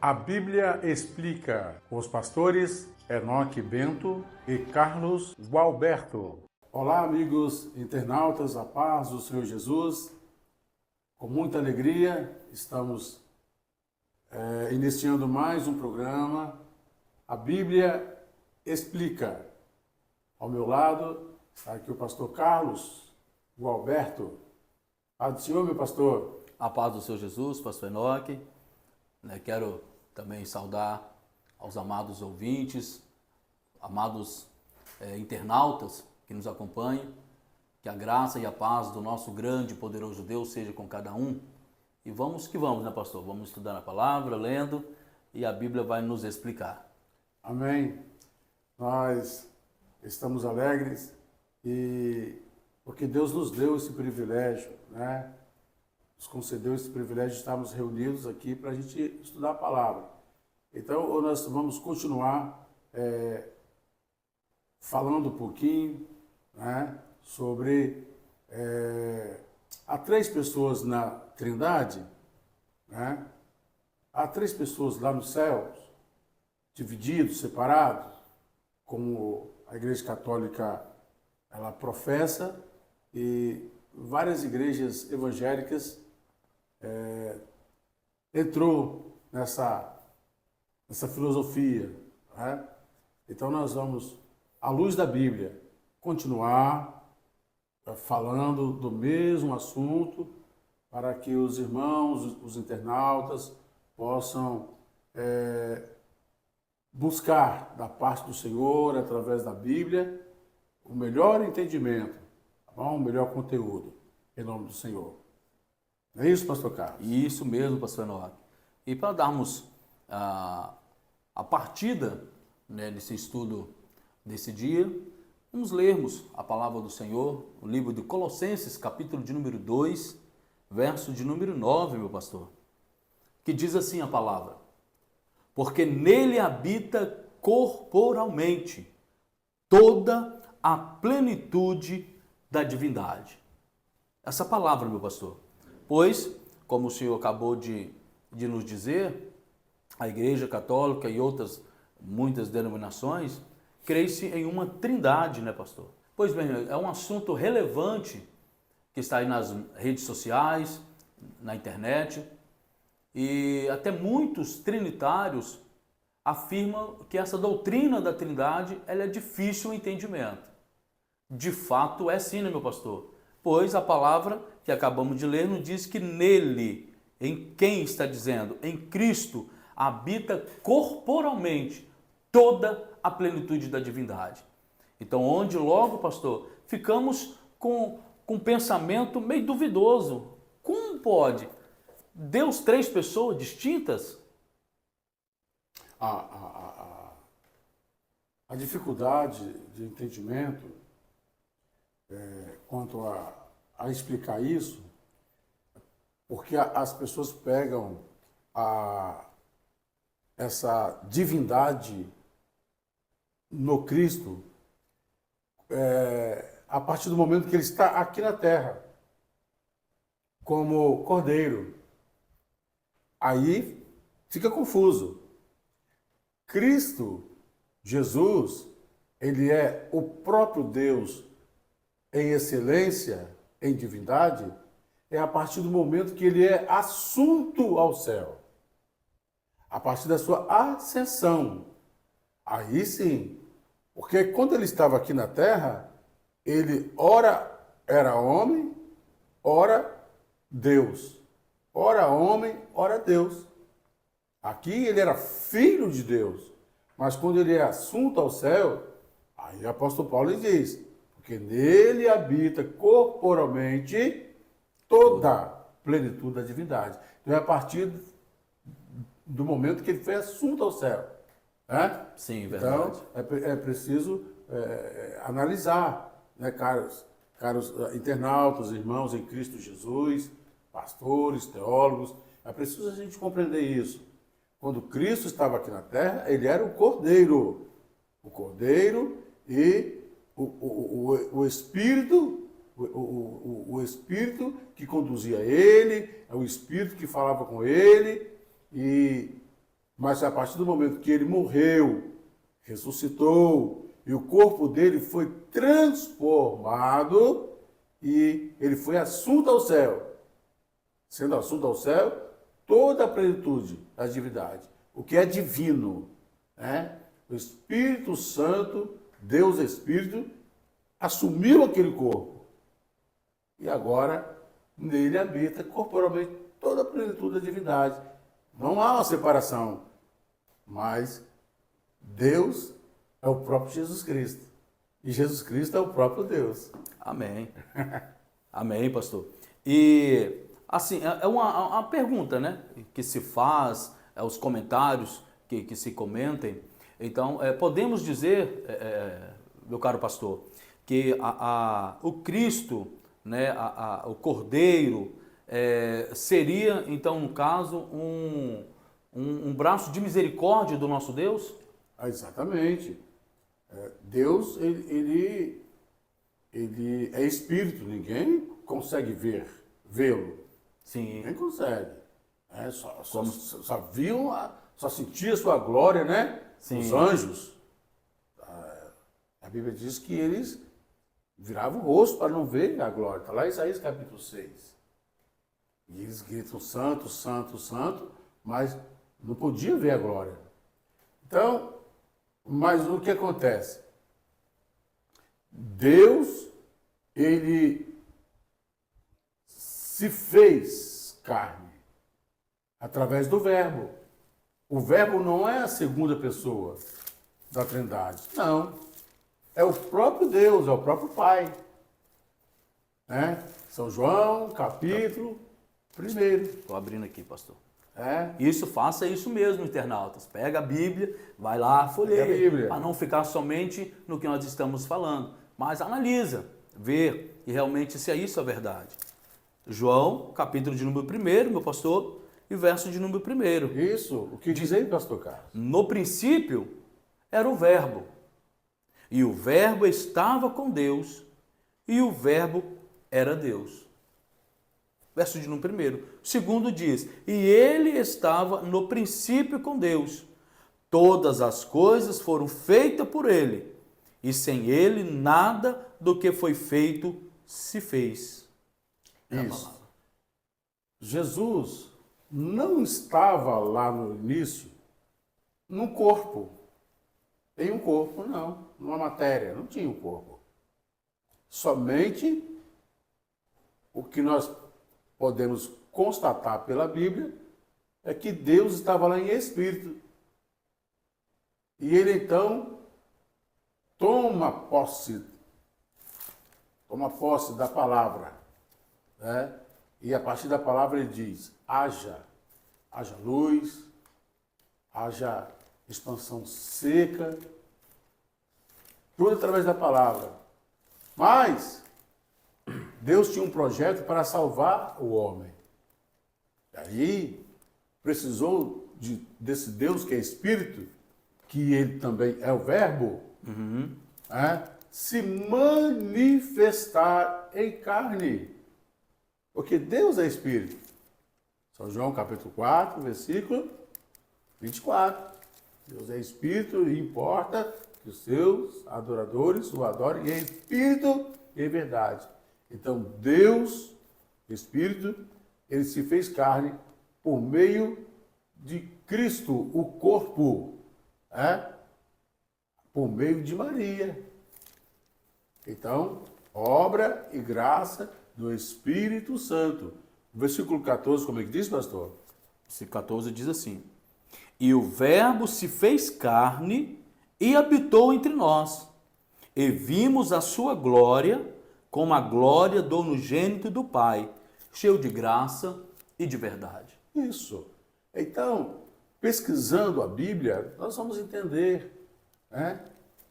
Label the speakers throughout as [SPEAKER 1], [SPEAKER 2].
[SPEAKER 1] A Bíblia explica, com os pastores Enoque Bento e Carlos Gualberto. Olá, amigos internautas, a paz do Senhor Jesus. Com muita alegria, estamos iniciando mais um programa. A Bíblia explica. Ao meu lado está aqui o pastor Carlos Gualberto. Paz do Senhor, meu pastor.
[SPEAKER 2] A paz do Senhor Jesus, pastor Enoque. Quero também saudar aos amados ouvintes, amados internautas que nos acompanham. Que a graça e a paz do nosso grande e poderoso Deus seja com cada um. E vamos que vamos, né, pastor? Vamos estudar a palavra, lendo, e a Bíblia vai nos explicar.
[SPEAKER 1] Amém. Nós estamos alegres porque Deus nos deu esse privilégio, né? Nos concedeu esse privilégio de estarmos reunidos aqui para a gente estudar a palavra. Então, nós vamos continuar falando um pouquinho, né, sobre... há três pessoas na Trindade, né? Há três pessoas lá nos céus, divididos, separados, como a Igreja Católica ela professa, e várias igrejas evangélicas entrou nessa filosofia, né? Então nós vamos, à luz da Bíblia, continuar falando do mesmo assunto para que os irmãos, os internautas possam buscar da parte do Senhor, através da Bíblia, o melhor entendimento, tá bom? O melhor conteúdo, em nome do Senhor. Não é isso, pastor Carlos?
[SPEAKER 2] Isso mesmo, pastor Enoque. E para darmos a partida, né, desse estudo desse dia, vamos lermos a palavra do Senhor, o livro de Colossenses, capítulo de número 2, verso de número 9, meu pastor, que diz assim a palavra: porque nele habita corporalmente toda a plenitude da divindade. Essa palavra, meu pastor. Pois, como o senhor acabou de nos dizer, a Igreja Católica e outras muitas denominações crê-se em uma trindade, né, pastor? Pois bem, é um assunto relevante que está aí nas redes sociais, na internet, e até muitos trinitários afirmam que essa doutrina da trindade ela é difícil o entendimento. De fato é sim, né, meu pastor? Pois a palavra que acabamos de ler nos diz que nele, em quem está dizendo? Em Cristo, habita corporalmente toda a plenitude da divindade. Então, onde logo, pastor, ficamos com um pensamento meio duvidoso. Como pode Deus três pessoas distintas?
[SPEAKER 1] A dificuldade de entendimento quanto a explicar isso, porque as pessoas pegam essa divindade no Cristo a partir do momento que ele está aqui na terra, como cordeiro. Aí fica confuso. Cristo, Jesus, ele é o próprio Deus em excelência, em divindade, é a partir do momento que ele é assunto ao céu. A partir da sua ascensão. Aí sim, porque quando ele estava aqui na terra, ele ora era homem, ora Deus. Ora homem, ora Deus. Aqui ele era filho de Deus. Mas quando ele é assunto ao céu, aí o apóstolo Paulo diz, porque nele habita corporalmente toda a plenitude da divindade. Então é a partir do momento que ele foi assunto ao céu. Né?
[SPEAKER 2] Sim, verdade.
[SPEAKER 1] Então é preciso analisar, né, caros internautas, irmãos em Cristo Jesus, pastores, teólogos, é preciso a gente compreender isso. Quando Cristo estava aqui na terra, ele era o Cordeiro. O Cordeiro e o Espírito, o Espírito que conduzia ele, é o Espírito que falava com ele, e Mas a partir do momento que ele morreu, ressuscitou, e o corpo dele foi transformado e ele foi assunto ao céu. Sendo assunto ao céu, toda a plenitude da divindade, o que é divino, né? O Espírito Santo, Deus Espírito, assumiu aquele corpo. E agora, nele habita corporalmente toda a plenitude da divindade. Não há uma separação, mas Deus é o próprio Jesus Cristo. E Jesus Cristo é o próprio Deus.
[SPEAKER 2] Amém. Amém, pastor. E, assim, é uma pergunta, né? Que se faz, os comentários que se comentem. Então, podemos dizer, meu caro pastor, que o Cristo, né, o Cordeiro, seria, então, no caso, um braço de misericórdia do nosso Deus?
[SPEAKER 1] Exatamente. Deus, ele é espírito, ninguém consegue vê-lo.
[SPEAKER 2] Sim.
[SPEAKER 1] Ninguém consegue. Só sentia sua glória, né?
[SPEAKER 2] Sim.
[SPEAKER 1] Os anjos. A Bíblia diz que eles viravam o rosto para não ver a glória. Está lá em Isaías capítulo 6. E eles gritam santo, santo, santo, mas não podia ver a glória. Então, mas o que acontece? Deus, ele se fez carne através do Verbo. O Verbo não é a segunda pessoa da Trindade, não. É o próprio Deus, é o próprio Pai. Né? São João, capítulo 1.
[SPEAKER 2] Estou abrindo aqui, pastor. Faça isso mesmo, internautas. Pega a Bíblia, vai lá, folheia, para não ficar somente no que nós estamos falando. Mas analisa, vê e realmente se isso é verdade. João, capítulo de número 1, meu pastor, e verso de número 1.
[SPEAKER 1] Isso, o que diz aí, pastor Carlos?
[SPEAKER 2] No princípio era o Verbo, e o Verbo estava com Deus, e o Verbo era Deus. Verso de número 1. Segundo diz, e ele estava no princípio com Deus. Todas as coisas foram feitas por ele, e sem ele nada do que foi feito se fez.
[SPEAKER 1] Isso. Jesus não estava lá no início num corpo. Em um corpo, não. Numa matéria, não tinha um corpo. Somente o que nós podemos constatar pela Bíblia é que Deus estava lá em espírito. E ele então toma posse da palavra, né? E a partir da palavra ele diz: haja luz, haja expansão seca, tudo através da palavra. Mas Deus tinha um projeto para salvar o homem. E aí precisou desse Deus que é Espírito, que ele também é o Verbo, se manifestar em carne. Porque Deus é Espírito. São João capítulo 4, versículo 24. Deus é Espírito e importa que os seus adoradores o adorem em Espírito e em verdade. Então, Deus, Espírito, ele se fez carne por meio de Cristo, o corpo, por meio de Maria. Então, obra e graça do Espírito Santo. O versículo 14, como é que diz, pastor?
[SPEAKER 2] Versículo 14 diz assim: e o Verbo se fez carne e habitou entre nós, e vimos a sua glória, como a glória do unigênito do Pai, cheio de graça e de verdade.
[SPEAKER 1] Isso. Então, pesquisando a Bíblia, nós vamos entender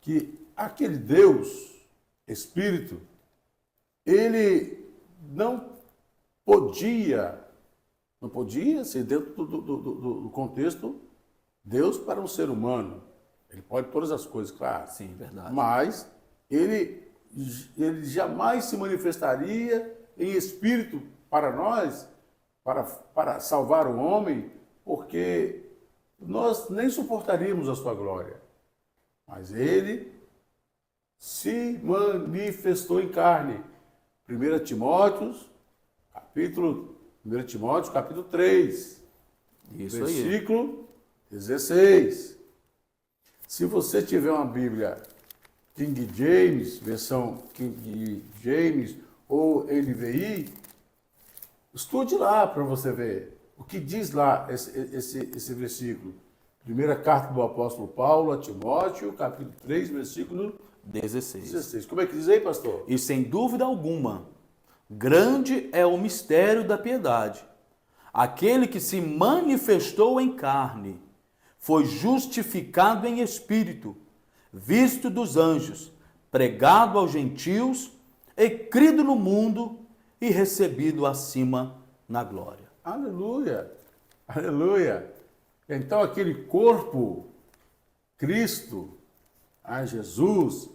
[SPEAKER 1] que aquele Deus, Espírito, ele não podia ser dentro do contexto Deus para um ser humano. Ele pode todas as coisas, claro.
[SPEAKER 2] Sim, verdade.
[SPEAKER 1] Mas ele jamais se manifestaria em espírito para nós, para salvar o homem, porque nós nem suportaríamos a sua glória. Mas ele se manifestou em carne. 1 Timóteo, capítulo 3,
[SPEAKER 2] Isso aí.
[SPEAKER 1] versículo 16. Se você tiver uma Bíblia King James, versão King James ou NVI, estude lá para você ver o que diz lá esse versículo. Primeira carta do apóstolo Paulo a Timóteo, capítulo 3, versículo 16. Como é que diz aí, pastor?
[SPEAKER 2] E sem dúvida alguma, grande é o mistério da piedade. Aquele que se manifestou em carne, foi justificado em espírito, visto dos anjos, pregado aos gentios, e crido no mundo e recebido acima na glória.
[SPEAKER 1] Aleluia! Aleluia! Então aquele corpo, Cristo, Jesus,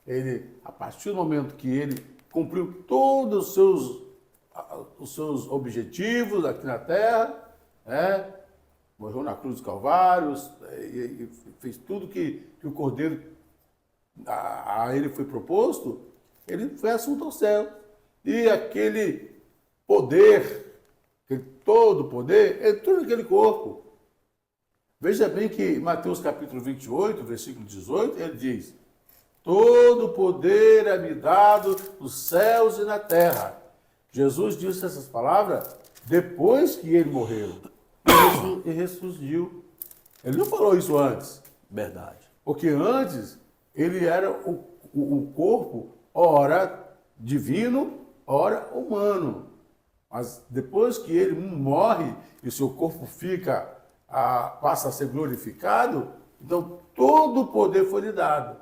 [SPEAKER 1] ele, a partir do momento que ele cumpriu todos os seus objetivos aqui na terra, morreu na cruz do Calvário, e fez tudo que o Cordeiro a ele foi proposto, ele foi assunto ao céu. E aquele poder, todo poder, entrou naquele corpo. Veja bem que Mateus capítulo 28, versículo 18, ele diz: todo poder é me dado nos céus e na terra. Jesus disse essas palavras depois que ele morreu e ressurgiu. Ele não falou isso antes.
[SPEAKER 2] Verdade.
[SPEAKER 1] Porque antes ele era o corpo, ora divino, ora humano. Mas depois que ele morre e o seu corpo passa a ser glorificado, então todo o poder foi lhe dado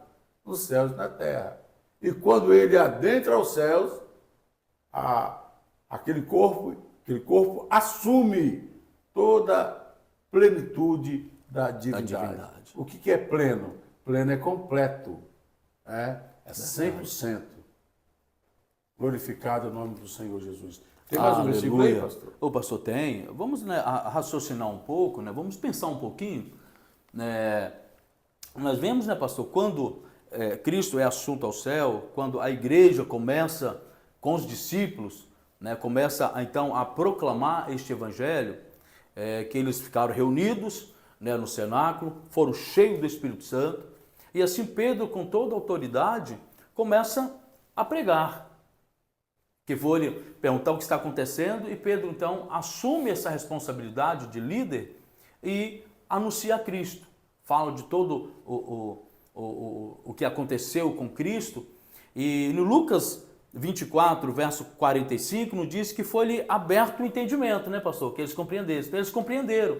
[SPEAKER 1] nos céus e na terra. E quando ele adentra aos céus, aquele corpo assume toda a plenitude da divindade. O que é pleno? Pleno é completo, é 100%. Glorificado o nome do Senhor Jesus. Tem mais um versículo aí, pastor?
[SPEAKER 2] O pastor tem. Vamos raciocinar um pouco, né? Vamos pensar um pouquinho. Nós vemos, né, pastor, quando Cristo é assunto ao céu, quando a igreja começa com os discípulos, né, começa então a proclamar este evangelho, que eles ficaram reunidos, né, no cenáculo, foram cheios do Espírito Santo, e assim Pedro, com toda a autoridade, começa a pregar. Que foi perguntar o que está acontecendo, e Pedro então assume essa responsabilidade de líder e anuncia a Cristo. Fala de todo o que aconteceu com Cristo, e no Lucas 24, verso 45, nos diz que foi-lhe aberto o entendimento, né, pastor? Que eles compreendessem. Então, eles compreenderam.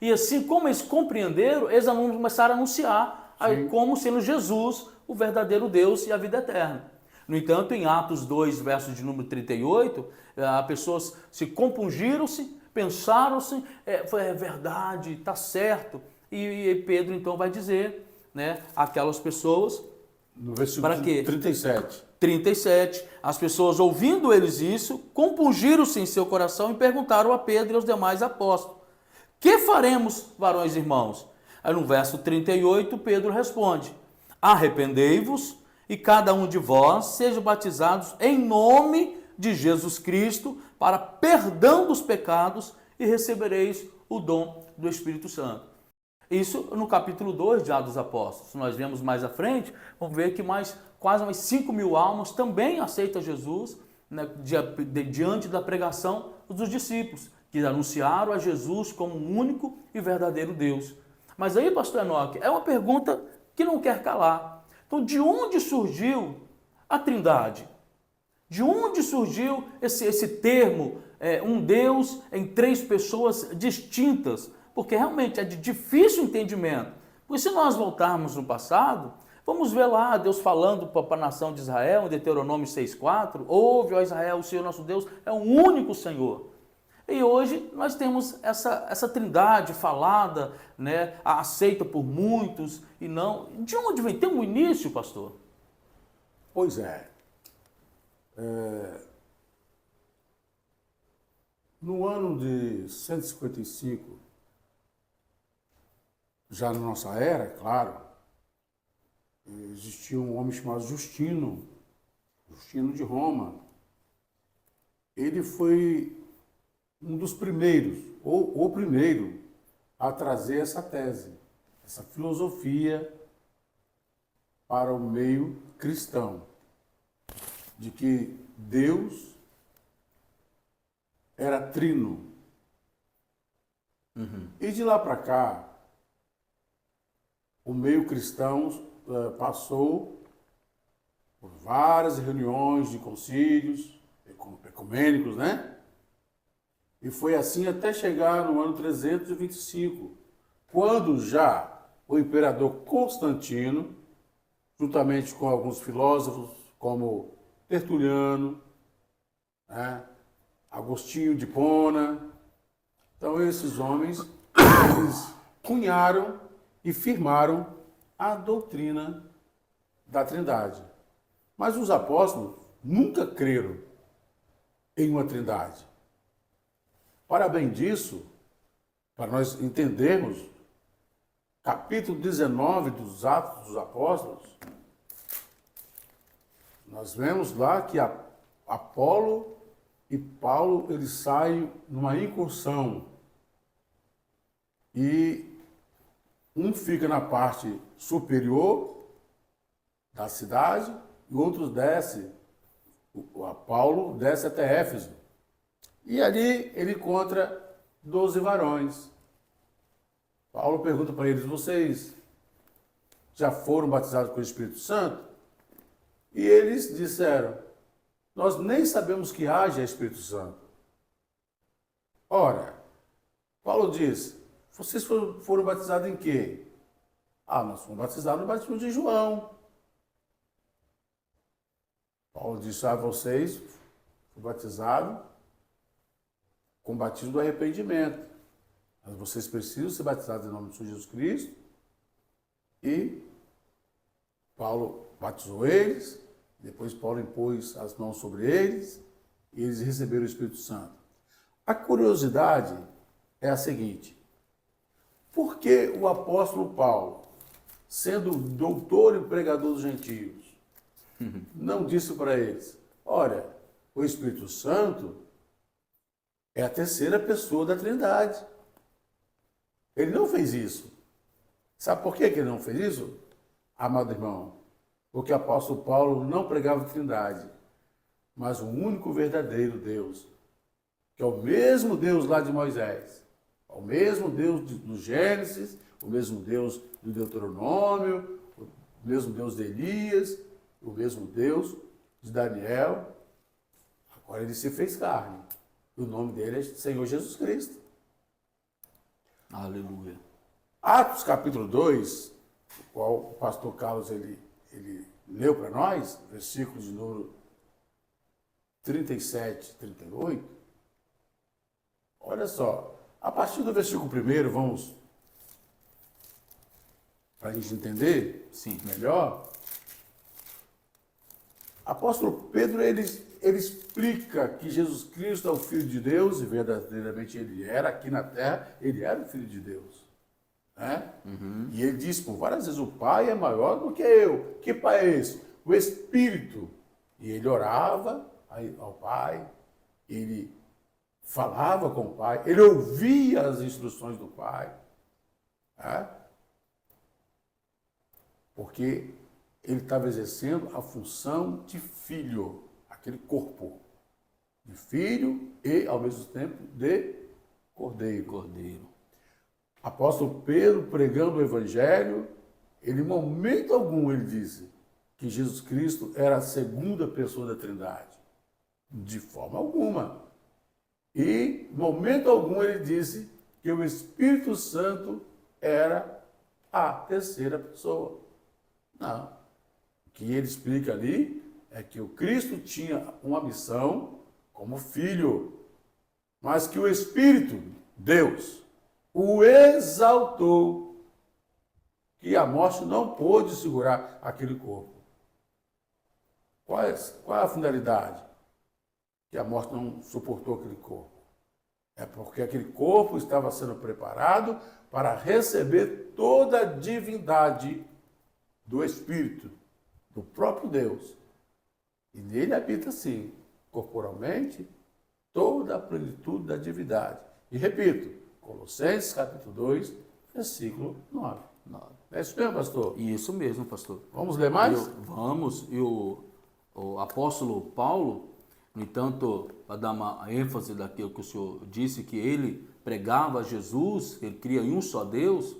[SPEAKER 2] E assim como eles compreenderam, eles começaram a anunciar como sendo Jesus o verdadeiro Deus e a vida eterna. No entanto, em Atos 2, verso de número 38, as pessoas se compungiram-se, pensaram-se, foi verdade, está certo. E Pedro então vai dizer, né, aquelas pessoas,
[SPEAKER 1] no versículo
[SPEAKER 2] para quê?
[SPEAKER 1] 37,
[SPEAKER 2] as pessoas ouvindo eles isso, compungiram-se em seu coração e perguntaram a Pedro e aos demais apóstolos: que faremos, varões e irmãos? Aí no verso 38, Pedro responde: arrependei-vos e cada um de vós seja batizados em nome de Jesus Cristo para perdão dos pecados e recebereis o dom do Espírito Santo. Isso no capítulo 2 de Atos dos Apóstolos. Se nós vemos mais à frente, vamos ver que quase umas 5.000 almas também aceitam Jesus, né, diante da pregação dos discípulos, que anunciaram a Jesus como o único e verdadeiro Deus. Mas aí, pastor Enoque, é uma pergunta que não quer calar. Então, de onde surgiu a Trindade? De onde surgiu esse termo, um Deus em três pessoas distintas? Porque realmente é de difícil entendimento. Porque se nós voltarmos no passado, vamos ver lá Deus falando para a nação de Israel, em Deuteronômio 6,4, ouve, ó Israel, o Senhor nosso Deus é o único Senhor. E hoje nós temos essa trindade falada, né, aceita por muitos e não. De onde vem? Tem um início, pastor?
[SPEAKER 1] Pois é. No ano de 155 já na nossa era, claro, existia um homem chamado Justino de Roma. Ele foi um dos primeiros, ou o primeiro, a trazer essa tese, essa filosofia para o meio cristão, de que Deus era trino. E de lá para cá, o meio cristão passou por várias reuniões de concílios ecumênicos, né? E foi assim até chegar no ano 325, quando já o imperador Constantino, juntamente com alguns filósofos como Tertuliano, né? Agostinho de Hipona, então esses homens, eles cunharam e firmaram a doutrina da Trindade. Mas os apóstolos nunca creram em uma Trindade. Para bem disso, para nós entendermos, capítulo 19 dos Atos dos Apóstolos, nós vemos lá que Apolo e Paulo, eles saem numa incursão e um fica na parte superior da cidade e outros desce. Paulo desce até Éfeso. E ali ele encontra 12 varões. Paulo pergunta para eles: vocês já foram batizados com o Espírito Santo? E eles disseram: nós nem sabemos que haja Espírito Santo. Ora, Paulo diz: vocês foram batizados em quê? Nós fomos batizados no batismo de João. Paulo disse: vocês foram batizados com o batismo do arrependimento. Mas vocês precisam ser batizados em nome de Jesus Cristo. E Paulo batizou eles, depois Paulo impôs as mãos sobre eles, e eles receberam o Espírito Santo. A curiosidade é a seguinte: por que o apóstolo Paulo, sendo doutor e pregador dos gentios, não disse para eles: olha, o Espírito Santo é a terceira pessoa da Trindade? Ele não fez isso. Sabe por que ele não fez isso, amado irmão? Porque o apóstolo Paulo não pregava a Trindade, mas o único verdadeiro Deus, que é o mesmo Deus lá de Moisés, o mesmo Deus do Gênesis, o mesmo Deus do Deuteronômio, o mesmo Deus de Elias, o mesmo Deus de Daniel. Agora ele se fez carne. E o nome dele é Senhor Jesus Cristo.
[SPEAKER 2] Aleluia.
[SPEAKER 1] Atos capítulo 2, o qual o pastor Carlos ele leu para nós, versículos de número 37 e 38. Olha só, a partir do versículo 1, vamos, para a gente entender melhor, apóstolo Pedro, ele explica que Jesus Cristo é o Filho de Deus, e verdadeiramente ele era, aqui na terra, ele era o Filho de Deus. Né? E ele diz por várias vezes: o Pai é maior do que eu. Que Pai é esse? O Espírito. E ele orava ao Pai, ele falava com o Pai, ele ouvia as instruções do Pai. Né? Porque ele estava exercendo a função de filho, aquele corpo de filho e, ao mesmo tempo, de cordeiro. Apóstolo Pedro, pregando o Evangelho, ele, em momento algum, ele disse que Jesus Cristo era a segunda pessoa da Trindade. De forma alguma. E, em momento algum, ele disse que o Espírito Santo era a terceira pessoa. Não. O que ele explica ali é que o Cristo tinha uma missão como filho, mas que o Espírito, Deus, o exaltou, que a morte não pôde segurar aquele corpo. Qual é a finalidade? Que a morte não suportou aquele corpo. É porque aquele corpo estava sendo preparado para receber toda a divindade do Espírito, do próprio Deus. E nele habita, sim, corporalmente, toda a plenitude da divindade. E repito, Colossenses capítulo 2, versículo 9. É isso mesmo, pastor?
[SPEAKER 2] Isso mesmo, pastor.
[SPEAKER 1] Vamos ler mais?
[SPEAKER 2] Vamos. E o apóstolo Paulo, no entanto, para dar uma ênfase daquilo que o senhor disse, que ele pregava Jesus, ele cria em um só Deus,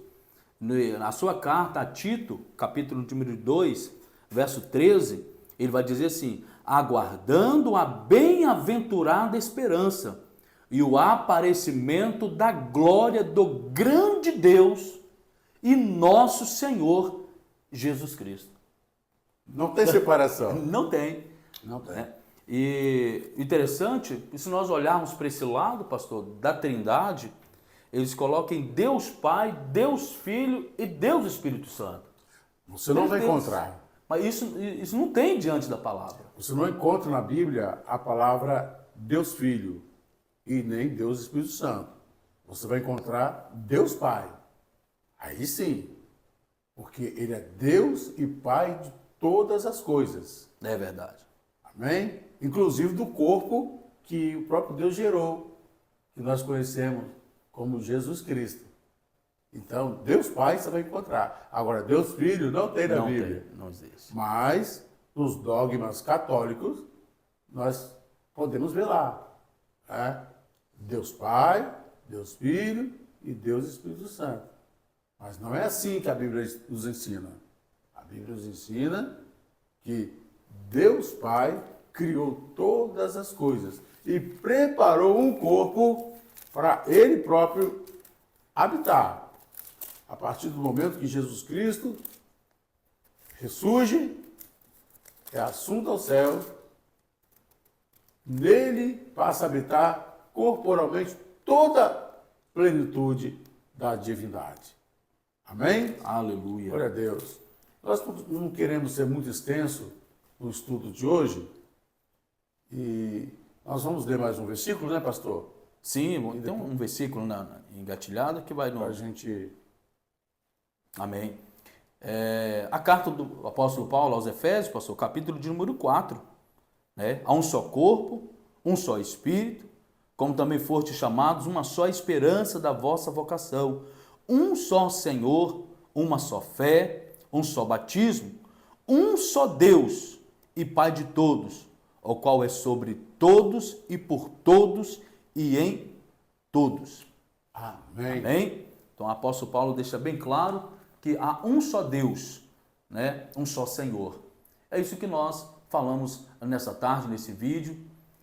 [SPEAKER 2] na sua carta a Tito, capítulo número 2, verso 13, ele vai dizer assim: aguardando a bem-aventurada esperança e o aparecimento da glória do grande Deus e nosso Senhor Jesus Cristo.
[SPEAKER 1] Não tem separação.
[SPEAKER 2] Não tem.
[SPEAKER 1] Não tem.
[SPEAKER 2] Né? E interessante, se nós olharmos para esse lado, pastor, da Trindade, eles colocam Deus Pai, Deus Filho e Deus Espírito Santo.
[SPEAKER 1] Você não vai encontrar.
[SPEAKER 2] Mas isso não tem diante da palavra.
[SPEAKER 1] Você não encontra na Bíblia a palavra Deus Filho e nem Deus Espírito Santo. Você vai encontrar Deus Pai. Aí sim, porque Ele é Deus e Pai de todas as coisas.
[SPEAKER 2] É verdade.
[SPEAKER 1] Amém? Inclusive do corpo que o próprio Deus gerou, que nós conhecemos como Jesus Cristo. Então, Deus Pai você vai encontrar. Agora, Deus Filho não tem na Bíblia.
[SPEAKER 2] Não existe.
[SPEAKER 1] Mas, nos dogmas católicos, nós podemos ver lá. Né? Deus Pai, Deus Filho e Deus Espírito Santo. Mas não é assim que a Bíblia nos ensina. A Bíblia nos ensina que Deus Pai criou todas as coisas e preparou um corpo para Ele próprio habitar. A partir do momento que Jesus Cristo ressurge, é assunto ao céu, nele passa a habitar corporalmente toda a plenitude da divindade. Amém?
[SPEAKER 2] Aleluia.
[SPEAKER 1] Glória a Deus. Nós não queremos ser muito extenso no estudo de hoje e nós vamos ler mais um versículo, né, pastor?
[SPEAKER 2] Sim, tem um versículo engatilhado que vai
[SPEAKER 1] Para a gente...
[SPEAKER 2] Amém. A carta do apóstolo Paulo aos Efésios, pastor, capítulo de número 4. Né? Há um só corpo, um só espírito, como também foste chamados, uma só esperança da vossa vocação, um só Senhor, uma só fé, um só batismo, um só Deus e Pai de todos, o qual é sobre todos e por todos e em todos.
[SPEAKER 1] Amém.
[SPEAKER 2] Amém? Então o apóstolo Paulo deixa bem claro que há um só Deus, né? Um só Senhor. É isso que nós falamos nessa tarde, nesse vídeo.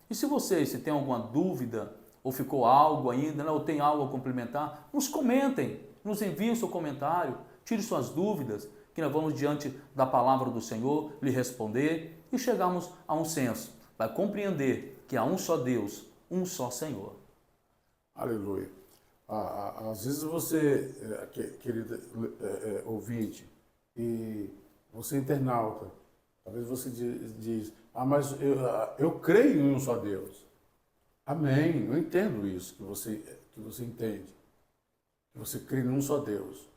[SPEAKER 2] E se tem alguma dúvida, ou ficou algo ainda, né? Ou tem algo a complementar, nos comentem, nos enviem o seu comentário, tire suas dúvidas, que nós vamos diante da palavra do Senhor lhe responder e chegarmos a um senso, vai compreender que há um só Deus, um só Senhor.
[SPEAKER 1] Aleluia. Às vezes você, querido ouvinte, e você internauta, talvez você diz, mas eu creio em um só Deus. Amém, eu entendo isso que você entende, que você crê em um só Deus.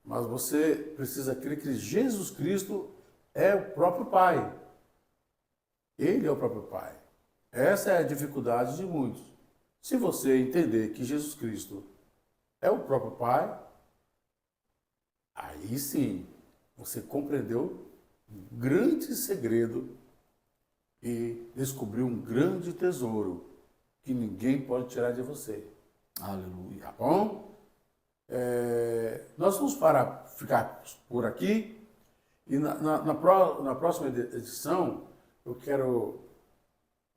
[SPEAKER 1] Mas você precisa crer que Jesus Cristo é o próprio Pai. Ele é o próprio Pai. Essa é a dificuldade de muitos. Se você entender que Jesus Cristo é o próprio Pai, aí sim você compreendeu um grande segredo e descobriu um grande tesouro que ninguém pode tirar de você.
[SPEAKER 2] Aleluia.
[SPEAKER 1] Tá bom? Nós vamos ficar por aqui e na próxima edição eu quero,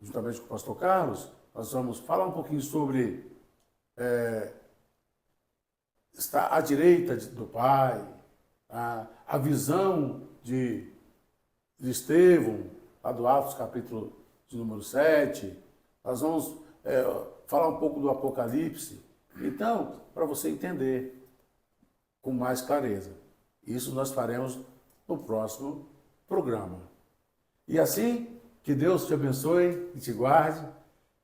[SPEAKER 1] juntamente com o pastor Carlos, nós vamos falar um pouquinho sobre estar à direita do Pai, a visão de Estevão, lá do Atos capítulo de número 7. Nós vamos falar um pouco do Apocalipse. Então, para você entender com mais clareza. Isso nós faremos no próximo programa. E assim, que Deus te abençoe e te guarde,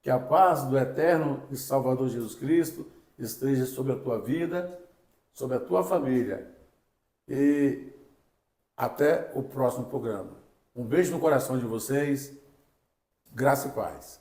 [SPEAKER 1] Que a paz do eterno e Salvador Jesus Cristo esteja sobre a tua vida, sobre a tua família. E até o próximo programa. Um beijo no coração de vocês. Graça e paz.